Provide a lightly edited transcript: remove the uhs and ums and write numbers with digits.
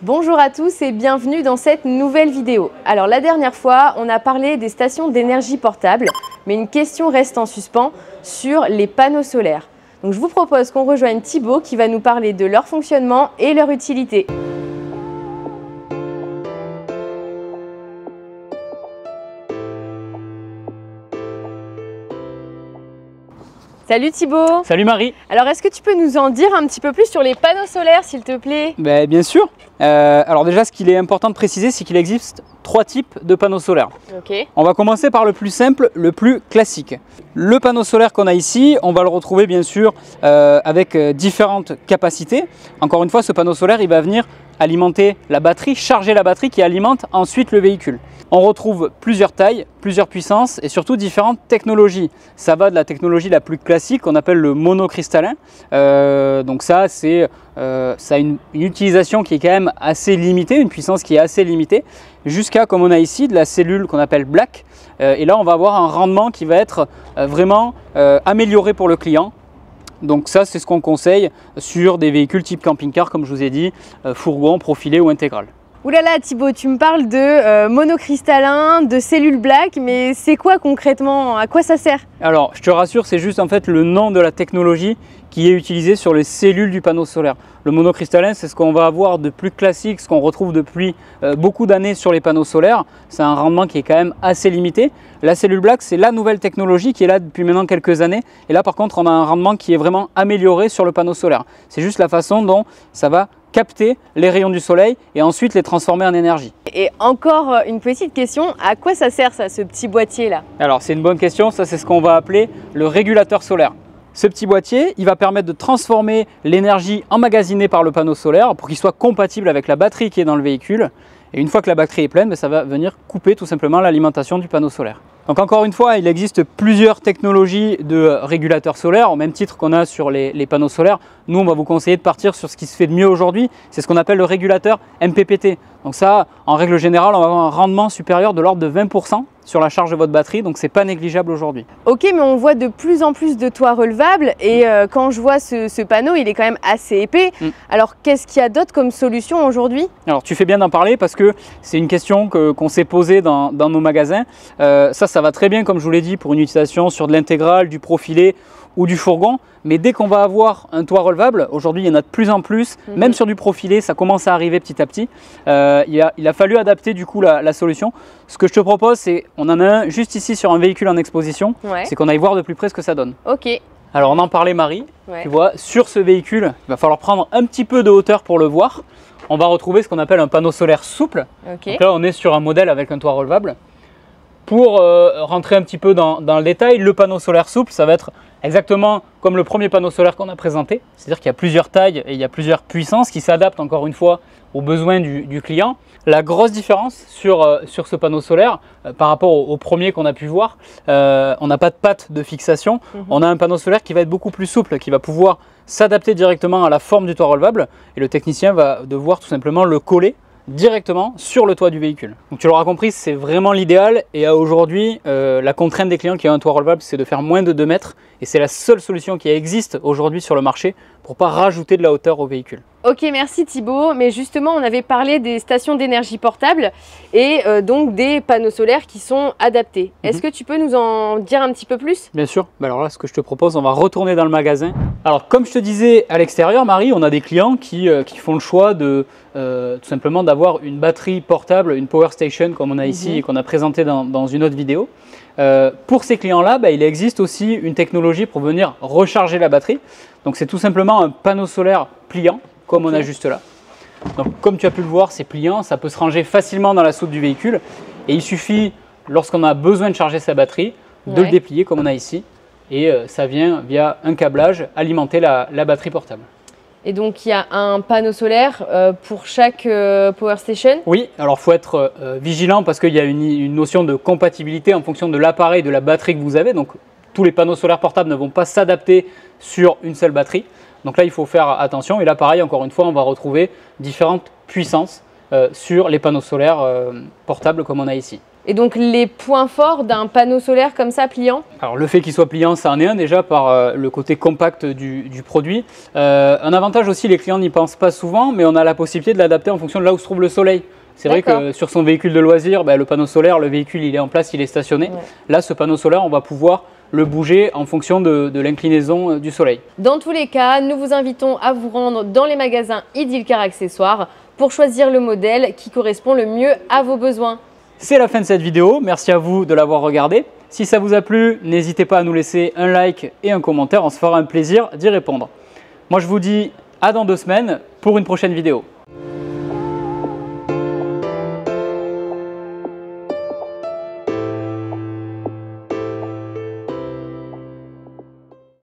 Bonjour à tous et bienvenue dans cette nouvelle vidéo. Alors la dernière fois, on a parlé des stations d'énergie portable, mais une question reste en suspens sur les panneaux solaires. Donc je vous propose qu'on rejoigne Thibaut qui va nous parler de leur fonctionnement et leur utilité. Salut Thibaut. Salut Marie. Alors est-ce que tu peux nous en dire un petit peu plus sur les panneaux solaires s'il te plaît? Bien sûr. Alors déjà ce qu'il est important de préciser, c'est qu'il existe 3 types de panneaux solaires. Ok. On va commencer par le plus simple, le plus classique. Le panneau solaire qu'on a ici, on va le retrouver bien sûr avec différentes capacités. Encore une fois, ce panneau solaire il va venir alimenter la batterie, charger la batterie qui alimente ensuite le véhicule. On retrouve plusieurs tailles, plusieurs puissances et surtout différentes technologies. Ça va de la technologie la plus classique qu'on appelle le monocristallin. Donc ça a une utilisation qui est quand même assez limitée, une puissance qui est assez limitée, jusqu'à comme on a ici de la cellule qu'on appelle black. Et là on va avoir un rendement qui va être vraiment amélioré pour le client. Donc ça c'est ce qu'on conseille sur des véhicules type camping-car comme je vous ai dit, fourgon, profilé ou intégral. Ouh là là Thibaut, tu me parles de monocristallin, de cellules black, mais c'est quoi concrètement? À quoi ça sert? Alors je te rassure, c'est juste en fait le nom de la technologie qui est utilisée sur les cellules du panneau solaire. Le monocristallin, c'est ce qu'on va avoir de plus classique, ce qu'on retrouve depuis beaucoup d'années sur les panneaux solaires. C'est un rendement qui est quand même assez limité. La cellule black, c'est la nouvelle technologie qui est là depuis maintenant quelques années. Et là par contre, on a un rendement qui est vraiment amélioré sur le panneau solaire. C'est juste la façon dont ça va capter les rayons du soleil et ensuite les transformer en énergie. Et encore une petite question, à quoi ça sert ça, ce petit boîtier là? Alors c'est une bonne question, ça c'est ce qu'on va appeler le régulateur solaire. Ce petit boîtier, il va permettre de transformer l'énergie emmagasinée par le panneau solaire pour qu'il soit compatible avec la batterie qui est dans le véhicule. Et une fois que la batterie est pleine, ça va venir couper tout simplement l'alimentation du panneau solaire. Donc encore une fois, il existe plusieurs technologies de régulateurs solaires, au même titre qu'on a sur les panneaux solaires. Nous, on va vous conseiller de partir sur ce qui se fait de mieux aujourd'hui, c'est ce qu'on appelle le régulateur MPPT. Donc ça, en règle générale, on va avoir un rendement supérieur de l'ordre de 20% sur la charge de votre batterie, donc c'est pas négligeable aujourd'hui. Ok, mais on voit de plus en plus de toits relevables et quand je vois ce panneau, il est quand même assez épais. Alors qu'est-ce qu'il y a d'autre comme solution aujourd'hui? Alors tu fais bien d'en parler parce que c'est une question qu'on s'est posée dans nos magasins. Ça va très bien, comme je vous l'ai dit, pour une utilisation sur de l'intégrale, du profilé ou du fourgon, mais dès qu'on va avoir un toit relevable, aujourd'hui il y en a de plus en plus, même sur du profilé, ça commence à arriver petit à petit. Il a fallu adapter du coup la solution. Ce que je te propose, c'est, on en a un juste ici sur un véhicule en exposition, c'est qu'on aille voir de plus près ce que ça donne. Ok. Alors on en parlait Marie, tu vois, sur ce véhicule, il va falloir prendre un petit peu de hauteur pour le voir. On va retrouver ce qu'on appelle un panneau solaire souple. Donc là on est sur un modèle avec un toit relevable. Pour rentrer un petit peu dans le détail, le panneau solaire souple, ça va être exactement comme le premier panneau solaire qu'on a présenté. C'est-à-dire qu'il y a plusieurs tailles et il y a plusieurs puissances qui s'adaptent encore une fois aux besoins du client. La grosse différence sur ce panneau solaire par rapport au premier qu'on a pu voir, on n'a pas de patte de fixation. On a un panneau solaire qui va être beaucoup plus souple, qui va pouvoir s'adapter directement à la forme du toit relevable et le technicien va devoir tout simplement le coller directement sur le toit du véhicule. Donc tu l'auras compris, c'est vraiment l'idéal et aujourd'hui la contrainte des clients qui ont un toit relevable, c'est de faire moins de 2 mètres et c'est la seule solution qui existe aujourd'hui sur le marché pour ne pas rajouter de la hauteur au véhicule. Ok, merci Thibaut, mais justement on avait parlé des stations d'énergie portable et donc des panneaux solaires qui sont adaptés. Est-ce que tu peux nous en dire un petit peu plus? Bien sûr, alors là ce que je te propose, on va retourner dans le magasin. Alors comme je te disais à l'extérieur Marie, on a des clients qui font le choix de tout simplement d'avoir une batterie portable, une power station comme on a ici et qu'on a présenté dans une autre vidéo. Pour ces clients-là, il existe aussi une technologie pour venir recharger la batterie. Donc c'est tout simplement un panneau solaire pliant, comme on a juste là. Donc comme tu as pu le voir, c'est pliant, ça peut se ranger facilement dans la soute du véhicule. Et il suffit, lorsqu'on a besoin de charger sa batterie, de le déplier comme on a ici. Et ça vient via un câblage alimenter la batterie portable. Et donc il y a un panneau solaire pour chaque power station? Oui, alors il faut être vigilant parce qu'il y a une notion de compatibilité en fonction de l'appareil, de la batterie que vous avez. Donc tous les panneaux solaires portables ne vont pas s'adapter sur une seule batterie. Donc là il faut faire attention et là pareil, encore une fois, on va retrouver différentes puissances sur les panneaux solaires portables comme on a ici. Et donc les points forts d'un panneau solaire comme ça, pliant? Alors le fait qu'il soit pliant, ça en est un déjà par le côté compact du produit. Un avantage aussi, les clients n'y pensent pas souvent, mais on a la possibilité de l'adapter en fonction de là où se trouve le soleil. C'est vrai que sur son véhicule de loisir, le panneau solaire, le véhicule il est en place, il est stationné. Ouais. Là, ce panneau solaire, on va pouvoir le bouger en fonction de l'inclinaison du soleil. Dans tous les cas, nous vous invitons à vous rendre dans les magasins Idylcar Accessoires pour choisir le modèle qui correspond le mieux à vos besoins. C'est la fin de cette vidéo, merci à vous de l'avoir regardée. Si ça vous a plu, n'hésitez pas à nous laisser un like et un commentaire, on se fera un plaisir d'y répondre. Moi je vous dis à dans 2 semaines pour une prochaine vidéo.